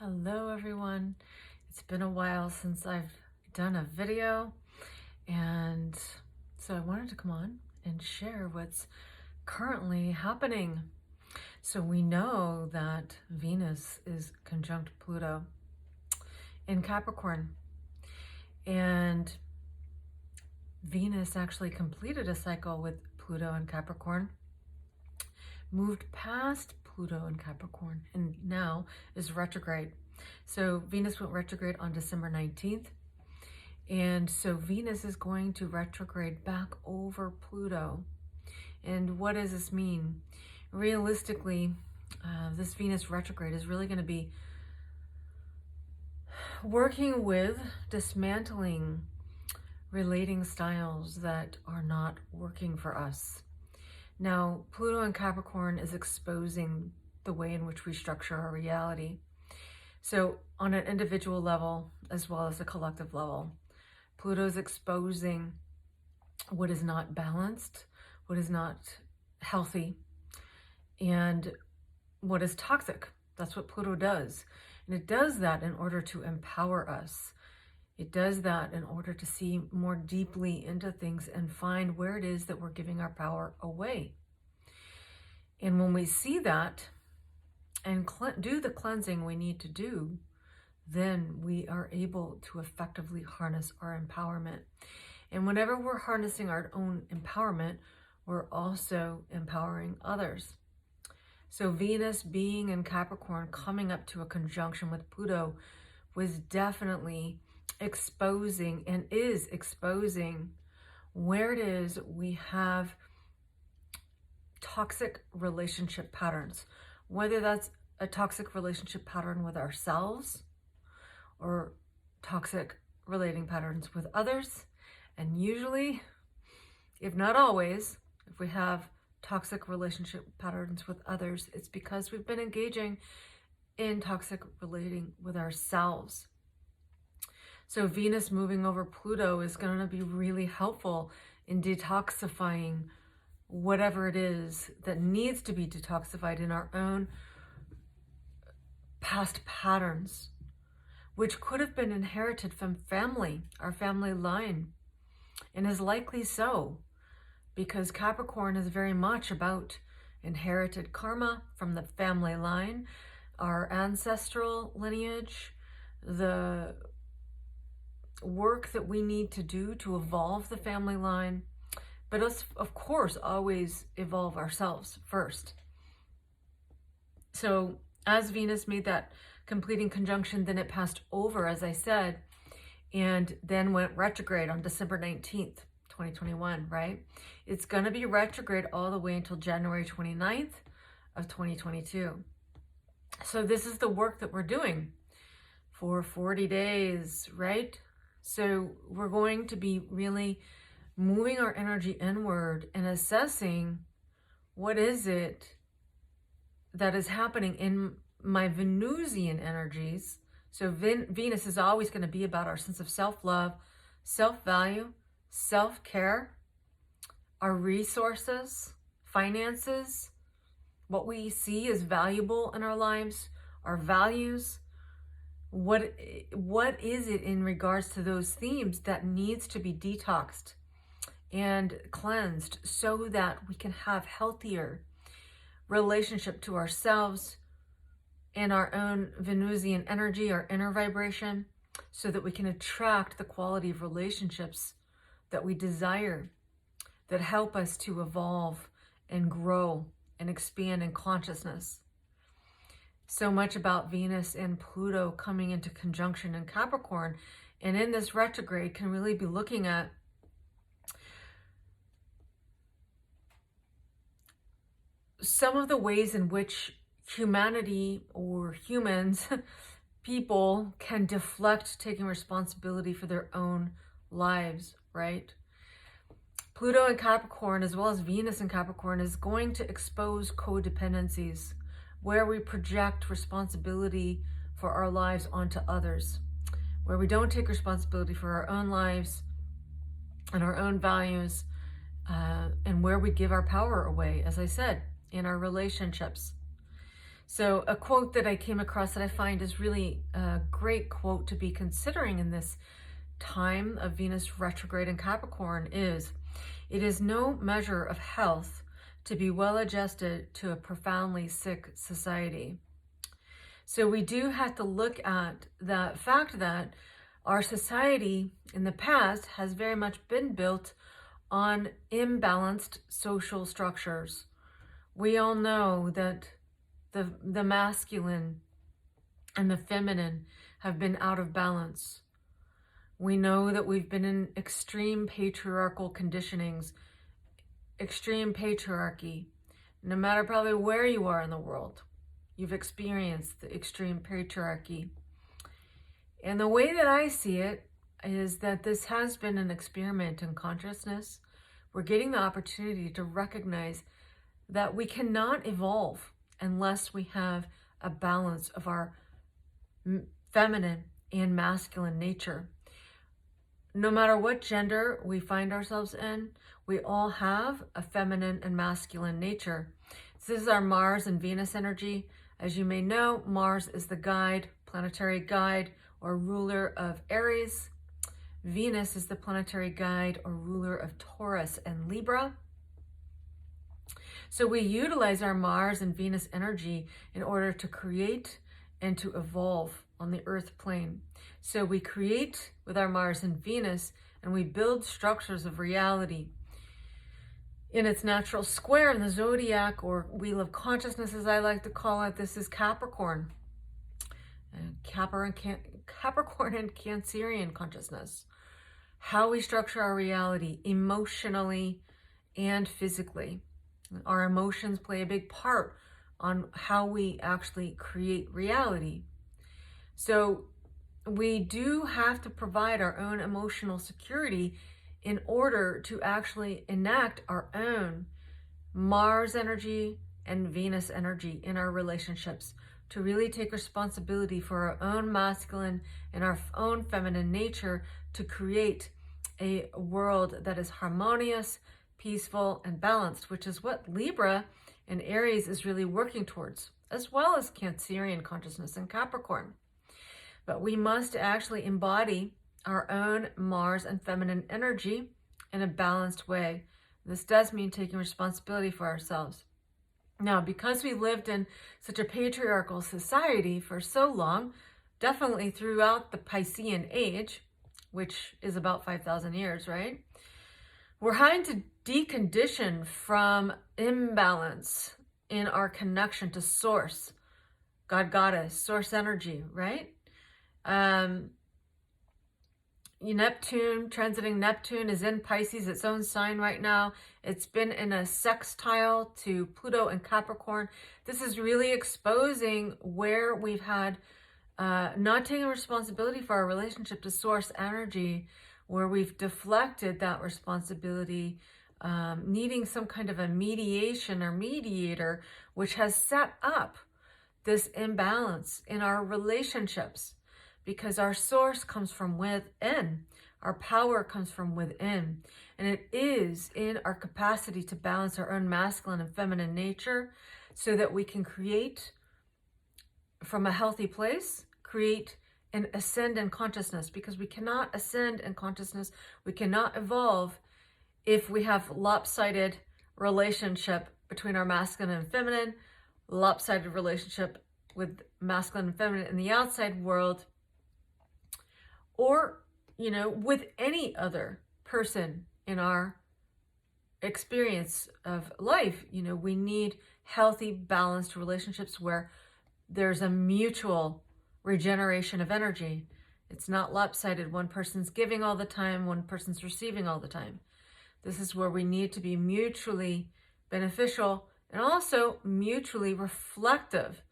Hello everyone. It's been a while since I've done a video, and so I wanted to come on and share what's currently happening. So we know that Venus is conjunct Pluto in Capricorn, and Venus actually completed a cycle with Pluto in Capricorn, moved past Pluto in Capricorn, and now is retrograde. So Venus went retrograde on December 19th. And so Venus is going to retrograde back over Pluto. And what does this mean? Realistically, this Venus retrograde is really going to be working with dismantling relating styles that are not working for us. Now, Pluto in Capricorn is exposing the way in which we structure our reality. So on an individual level, as well as a collective level, Pluto is exposing what is not balanced, what is not healthy, and what is toxic. That's what Pluto does. And it does that in order to empower us. It does that in order to see more deeply into things and find where it is that we're giving our power away. And when we see that and do the cleansing we need to do, then we are able to effectively harness our empowerment. And whenever we're harnessing our own empowerment, we're also empowering others. So Venus being in Capricorn, coming up to a conjunction with Pluto, was definitely exposing and is exposing where it is we have toxic relationship patterns, whether that's a toxic relationship pattern with ourselves or toxic relating patterns with others. And usually, if not always, if we have toxic relationship patterns with others, it's because we've been engaging in toxic relating with ourselves. So Venus moving over Pluto is going to be really helpful in detoxifying whatever it is that needs to be detoxified in our own past patterns, which could have been inherited from family, our family line, and is likely so, because Capricorn is very much about inherited karma from the family line, our ancestral lineage, the work that we need to do to evolve the family line, but us, of course, always evolve ourselves first. So as Venus made that completing conjunction, then it passed over, as I said, and then went retrograde on December 19th, 2021, right? It's going to be retrograde all the way until January 29th of 2022. So this is the work that we're doing for 40 days, right? So we're going to be really moving our energy inward and assessing what is it that is happening in my Venusian energies. So Venus is always going to be about our sense of self-love, self-value, self-care, our resources, finances, what we see as valuable in our lives, our values. What is it in regards to those themes that needs to be detoxed and cleansed so that we can have healthier relationship to ourselves and our own Venusian energy, our inner vibration, so that we can attract the quality of relationships that we desire, that help us to evolve and grow and expand in consciousness. So much about Venus and Pluto coming into conjunction in Capricorn, and in this retrograde can really be looking at some of the ways in which humanity or humans, people, can deflect taking responsibility for their own lives, right? Pluto in Capricorn, as well as Venus in Capricorn, is going to expose codependencies, where we project responsibility for our lives onto others, where we don't take responsibility for our own lives and our own values, and where we give our power away, as I said, in our relationships. So a quote that I came across that I find is really a great quote to be considering in this time of Venus retrograde in Capricorn is, "It is no measure of health to be well adjusted to a profoundly sick society." So we do have to look at the fact that our society in the past has very much been built on imbalanced social structures. We all know that the masculine and the feminine have been out of balance. We know that we've been in extreme patriarchal conditionings, extreme patriarchy. No matter probably where you are in the world, you've experienced the extreme patriarchy. And the way that I see it is that this has been an experiment in consciousness. We're getting the opportunity to recognize that we cannot evolve unless we have a balance of our feminine and masculine nature. No matter what gender we find ourselves in, we all have a feminine and masculine nature. This is our Mars and Venus energy. As you may know, Mars is the guide, planetary guide, or ruler of Aries. Venus is the planetary guide or ruler of Taurus and Libra. So we utilize our Mars and Venus energy in order to create and to evolve on the earth plane. So we create with our Mars and Venus, and we build structures of reality in its natural square in the zodiac, or wheel of consciousness, as I like to call it. This is Capricorn. Capricorn and Cancerian consciousness. How we structure our reality emotionally and physically. Our emotions play a big part on how we actually create reality. So we do have to provide our own emotional security in order to actually enact our own Mars energy and Venus energy in our relationships, to really take responsibility for our own masculine and our own feminine nature to create a world that is harmonious, peaceful, and balanced, which is what Libra and Aries is really working towards, as well as Cancerian consciousness and Capricorn. But we must actually embody our own Mars and feminine energy in a balanced way. This does mean taking responsibility for ourselves. Now, because we lived in such a patriarchal society for so long, definitely throughout the Piscean age, which is about 5,000 years, right? We're having to decondition from imbalance in our connection to source, God, Goddess, source energy, right? Neptune, transiting Neptune, is in Pisces, its own sign right now. It's been in a sextile to Pluto and Capricorn. This is really exposing where we've had not taking responsibility for our relationship to source energy, where we've deflected that responsibility, needing some kind of a mediation or mediator, which has set up this imbalance in our relationships. Because our source comes from within. Our power comes from within. And it is in our capacity to balance our own masculine and feminine nature so that we can create from a healthy place, create and ascend in consciousness. Because we cannot ascend in consciousness, we cannot evolve if we have lopsided relationship between our masculine and feminine, lopsided relationship with masculine and feminine in the outside world, or, with any other person in our experience of life. We need healthy, balanced relationships where there's a mutual regeneration of energy. It's not lopsided. One person's giving all the time, one person's receiving all the time. This is where we need to be mutually beneficial and also mutually reflective,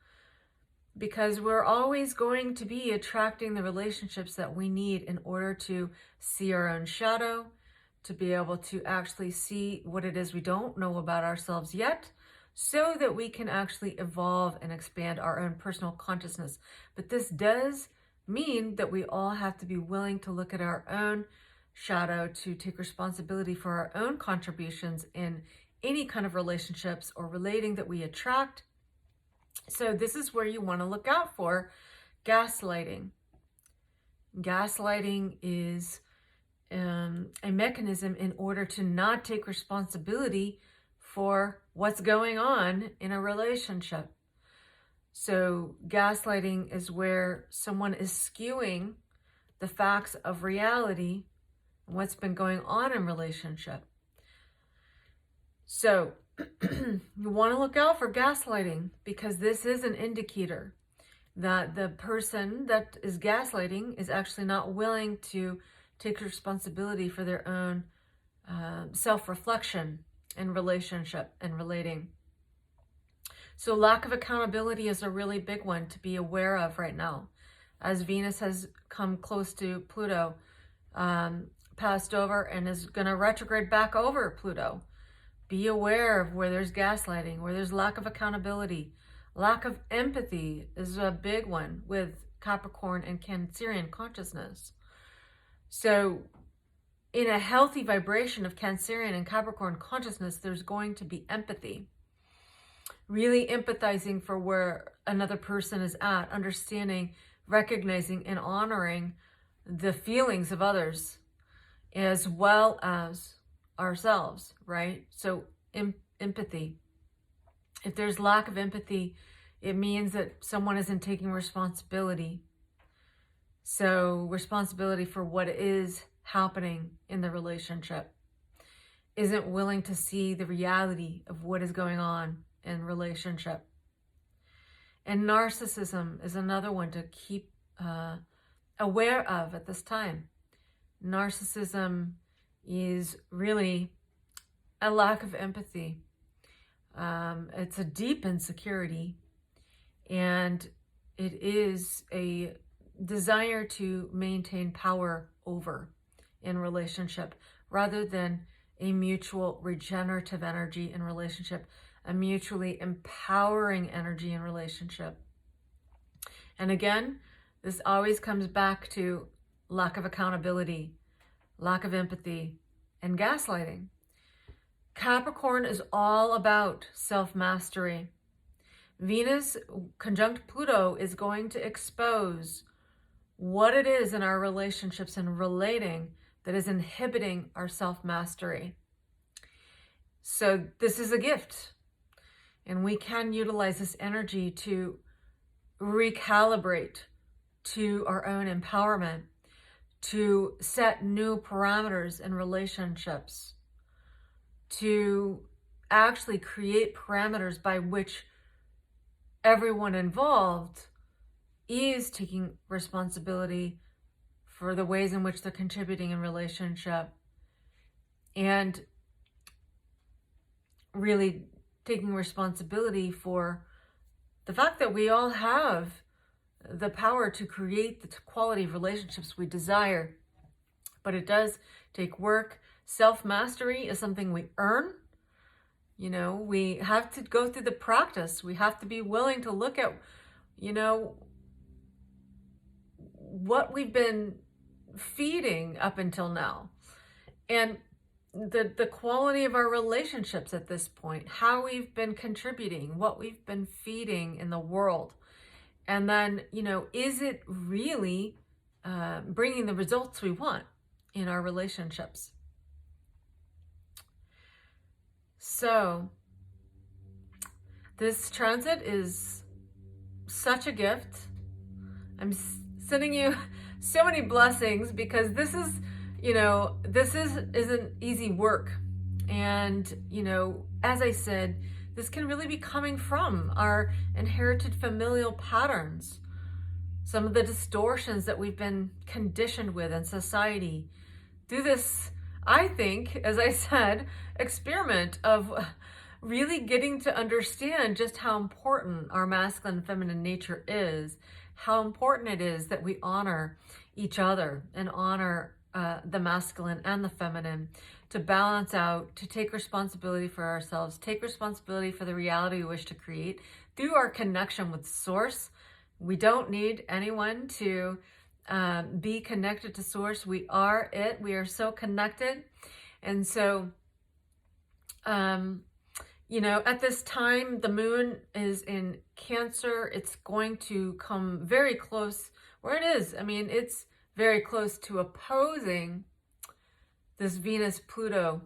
because we're always going to be attracting the relationships that we need in order to see our own shadow, to be able to actually see what it is we don't know about ourselves yet, so that we can actually evolve and expand our own personal consciousness. But this does mean that we all have to be willing to look at our own shadow, to take responsibility for our own contributions in any kind of relationships or relating that we attract, So this is where you want to look out for gaslighting. Gaslighting is a mechanism in order to not take responsibility for what's going on in a relationship. So gaslighting is where someone is skewing the facts of reality and what's been going on in relationship. So you want to look out for gaslighting, because this is an indicator that the person that is gaslighting is actually not willing to take responsibility for their own self-reflection in relationship and relating. So lack of accountability is a really big one to be aware of right now, as Venus has come close to Pluto, passed over, and is going to retrograde back over Pluto. Be aware of where there's gaslighting, where there's lack of accountability. Lack of empathy is a big one with Capricorn and Cancerian consciousness. So in a healthy vibration of Cancerian and Capricorn consciousness, there's going to be empathy. Really empathizing for where another person is at, understanding, recognizing, and honoring the feelings of others, as well as ourselves, right? So empathy. If there's lack of empathy, it means that someone isn't taking responsibility. So responsibility for what is happening in the relationship, isn't willing to see the reality of what is going on in relationship. And narcissism is another one to keep aware of at this time. Narcissism is really a lack of empathy. It's a deep insecurity, and it is a desire to maintain power over in relationship, rather than a mutual regenerative energy in relationship, a mutually empowering energy in relationship. And again, this always comes back to lack of accountability, lack of empathy, and gaslighting. Capricorn is all about self-mastery. Venus conjunct Pluto is going to expose what it is in our relationships and relating that is inhibiting our self-mastery. So this is a gift, and we can utilize this energy to recalibrate to our own empowerment, to set new parameters in relationships, to actually create parameters by which everyone involved is taking responsibility for the ways in which they're contributing in relationship, and really taking responsibility for the fact that we all have the power to create the quality of relationships we desire. But it does take work. Self-mastery is something we earn. You know, we have to go through the practice. We have to be willing to look at, you know, what we've been feeding up until now, and the quality of our relationships at this point, how we've been contributing, what we've been feeding in the world. And then, you know, is it really bringing the results we want in our relationships? So this transit is such a gift. I'm sending you so many blessings, because this is, you know, this isn't easy work. And, you know, as I said, this can really be coming from our inherited familial patterns, some of the distortions that we've been conditioned with in society. Do this, I think, as I said, experiment of really getting to understand just how important our masculine and feminine nature is, how important it is that we honor each other and honor the masculine and the feminine, to balance out, to take responsibility for ourselves, take responsibility for the reality we wish to create through our connection with Source. We don't need anyone to be connected to Source. We are it. We are so connected. And so, You know, at this time, the moon is in Cancer. It's going to come very close where it is. I mean, it's very close to opposing this Venus-Pluto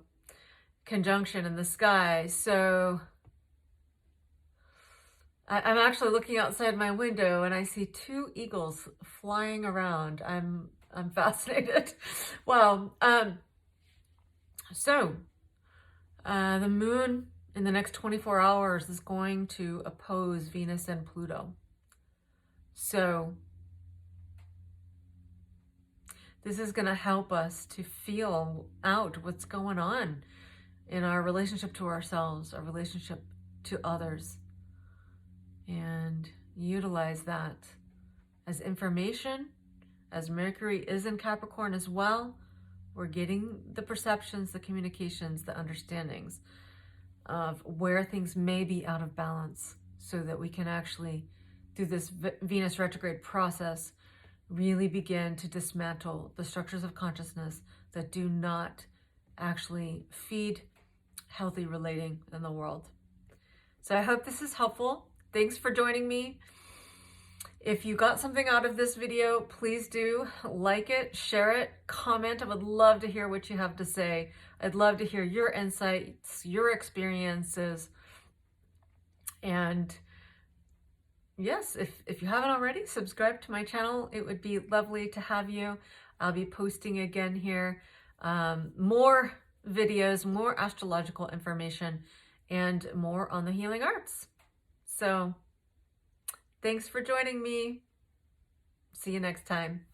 conjunction in the sky. So I'm actually looking outside my window and I see two eagles flying around. I'm fascinated. Wow. So the moon in the next 24 hours is going to oppose Venus and Pluto. So this is going to help us to feel out what's going on in our relationship to ourselves, our relationship to others, and utilize that as information. As Mercury is in Capricorn as well, we're getting the perceptions, the communications, the understandings of where things may be out of balance, so that we can actually, through this Venus retrograde process, really begin to dismantle the structures of consciousness that do not actually feed healthy relating in the world. So I hope this is helpful. Thanks for joining me. If you got something out of this video, please do like it, share it, comment. I would love to hear what you have to say. I'd love to hear your insights, your experiences. And yes, if you haven't already, subscribe to my channel. It would be lovely to have you. I'll be posting again here more videos, more astrological information, and more on the healing arts. So thanks for joining me. See you next time.